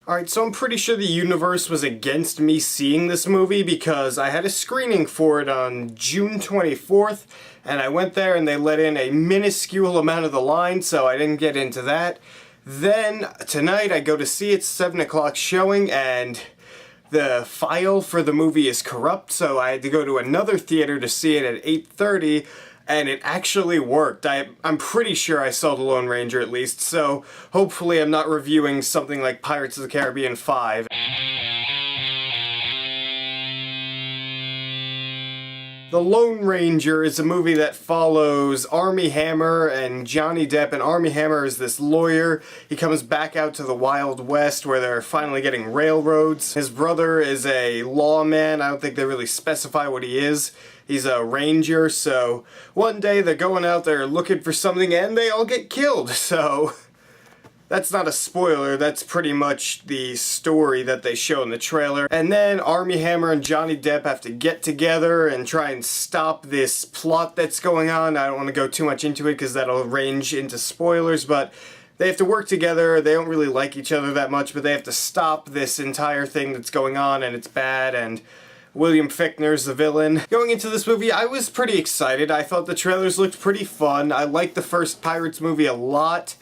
Alright, so I'm pretty sure the universe was against me seeing this movie because I had a screening for it on June 24th, and I went there and they let in a minuscule amount of the line, so I didn't get into that. Then, tonight I go to see it, 7 o'clock showing, and the file for the movie is corrupt, so I had to go to another theater to see it at 8:30, and it actually worked. I'm pretty sure I saw The Lone Ranger at least, so hopefully I'm not reviewing something like Pirates of the Caribbean 5. The Lone Ranger is a movie that follows Armie Hammer and Johnny Depp, and Armie Hammer is this lawyer. He comes back out to the Wild West where they're finally getting railroads. His brother is a lawman. I don't think they really specify what he is. He's a ranger, so one day they're going out there looking for something and they all get killed, so that's not a spoiler, that's pretty much the story that they show in the trailer. And then Armie Hammer and Johnny Depp have to get together and try and stop this plot that's going on. I don't want to go too much into it because that'll range into spoilers, but they have to work together. They don't really like each other that much, but they have to stop this entire thing that's going on, and it's bad, and William Fichtner's the villain. Going into this movie, I was pretty excited. I thought the trailers looked pretty fun. I liked the first Pirates movie a lot.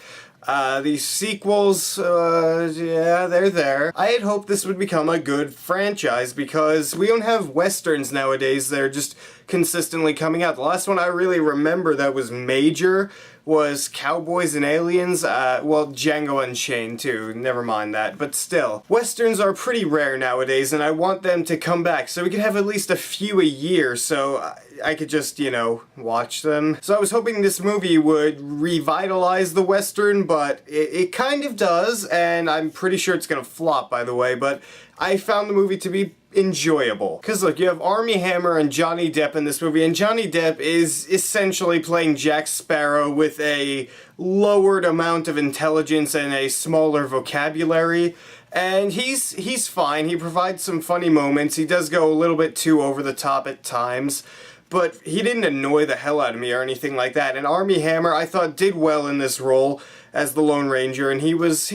These sequels, yeah, they're there. I had hoped this would become a good franchise because we don't have westerns nowadays that are just consistently coming out. The last one I really remember that was major was Cowboys and Aliens, well, Django Unchained too, never mind that, but still. Westerns are pretty rare nowadays, and I want them to come back, so we could have at least a few a year, so I could just, you know, watch them. So I was hoping this movie would revitalize the Western, but it kind of does, and I'm pretty sure it's gonna flop, by the way, but I found the movie to be enjoyable. Because look, you have Armie Hammer and Johnny Depp in this movie, and Johnny Depp is essentially playing Jack Sparrow with a lowered amount of intelligence and a smaller vocabulary. And he's fine. He provides some funny moments. He does go a little bit too over the top at times, but he didn't annoy the hell out of me or anything like that. And Armie Hammer, I thought, did well in this role as the Lone Ranger, and he was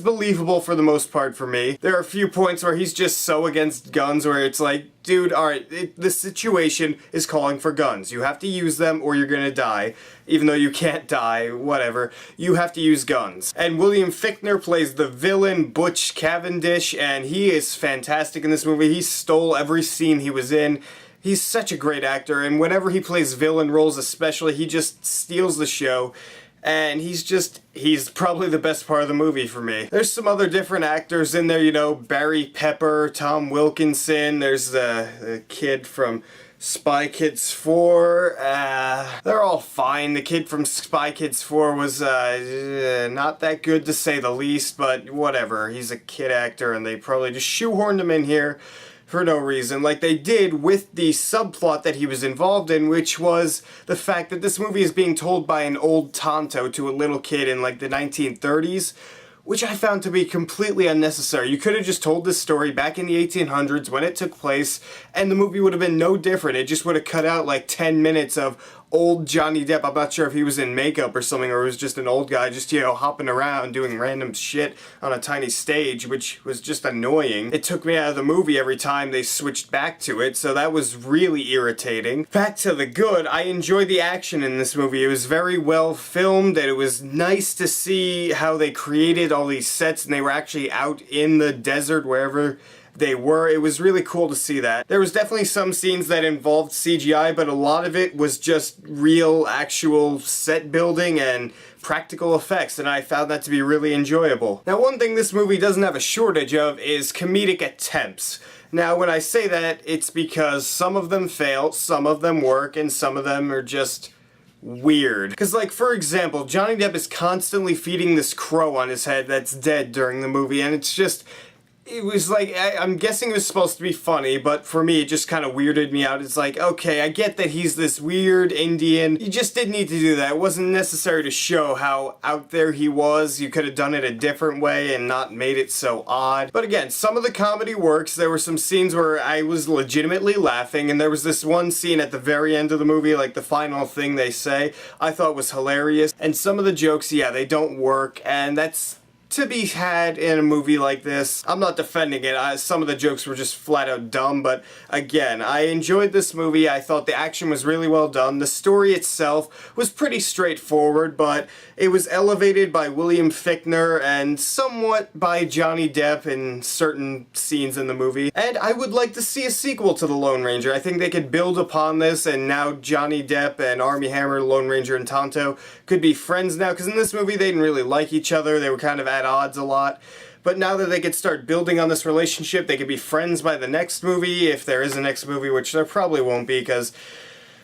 believable for the most part for me. There are a few points where he's just so against guns where it's like, dude, alright, the situation is calling for guns. You have to use them or you're gonna die. Even though you can't die, whatever. You have to use guns. And William Fichtner plays the villain, Butch Cavendish, and he is fantastic in this movie. He stole every scene he was in. He's such a great actor, and whenever he plays villain roles especially, he just steals the show. And he's probably the best part of the movie for me. There's some other different actors in there, you know, Barry Pepper, Tom Wilkinson, there's the kid from Spy Kids 4, they're all fine. The kid from Spy Kids 4 was, not that good to say the least, but whatever. He's a kid actor and they probably just shoehorned him in here for no reason, like they did with the subplot that he was involved in, which was the fact that this movie is being told by an old Tonto to a little kid in like the 1930s, which I found to be completely unnecessary. You could have just told this story back in the 1800s when it took place, and the movie would have been no different. It just would have cut out like 10 minutes of old Johnny Depp. I'm not sure if he was in makeup or something, or it was just an old guy just, you know, hopping around doing random shit on a tiny stage, which was just annoying. It took me out of the movie every time they switched back to it, so that was really irritating. Back to the good, I enjoyed the action in this movie. It was very well filmed, and it was nice to see how they created all these sets, and they were actually out in the desert wherever they were. It was really cool to see that. There was definitely some scenes that involved CGI, but a lot of it was just real, actual set building and practical effects, and I found that to be really enjoyable. Now, one thing this movie doesn't have a shortage of is comedic attempts. Now, when I say that, it's because some of them fail, some of them work, and some of them are just weird. Because, like, for example, Johnny Depp is constantly feeding this crow on his head that's dead during the movie, and it's just, it was like, I'm guessing it was supposed to be funny, but for me, it just kind of weirded me out. It's like, okay, I get that he's this weird Indian. You just didn't need to do that. It wasn't necessary to show how out there he was. You could have done it a different way and not made it so odd. But again, some of the comedy works. There were some scenes where I was legitimately laughing, and there was this one scene at the very end of the movie, like the final thing they say, I thought was hilarious. And some of the jokes, yeah, they don't work, and that's to be had in a movie like this. I'm not defending it. Some of the jokes were just flat out dumb, but again, I enjoyed this movie. I thought the action was really well done. The story itself was pretty straightforward, but it was elevated by William Fichtner and somewhat by Johnny Depp in certain scenes in the movie. And I would like to see a sequel to The Lone Ranger. I think they could build upon this, and now Johnny Depp and Armie Hammer, Lone Ranger, and Tonto could be friends now, because in this movie they didn't really like each other. They were kind of at odds a lot. But now that they could start building on this relationship, they could be friends by the next movie, if there is a next movie, which there probably won't be, because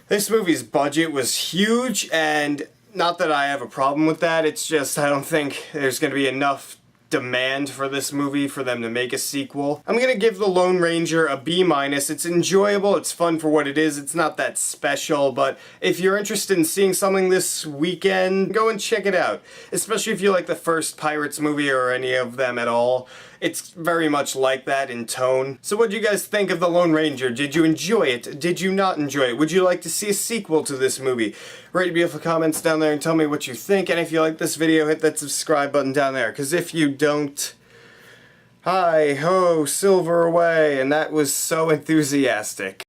this movie's budget was huge, and not that I have a problem with that, it's just I don't think there's going to be enough demand for this movie for them to make a sequel. I'm gonna give The Lone Ranger a B-. It's enjoyable, it's fun for what it is, it's not that special, but if you're interested in seeing something this weekend, go and check it out. Especially if you like the first Pirates movie or any of them at all. It's very much like that in tone. So what do you guys think of The Lone Ranger? Did you enjoy it? Did you not enjoy it? Would you like to see a sequel to this movie? Write beautiful comments down there and tell me what you think, and if you like this video, hit that subscribe button down there, because if you don't, hi ho, silver away, and that was so enthusiastic.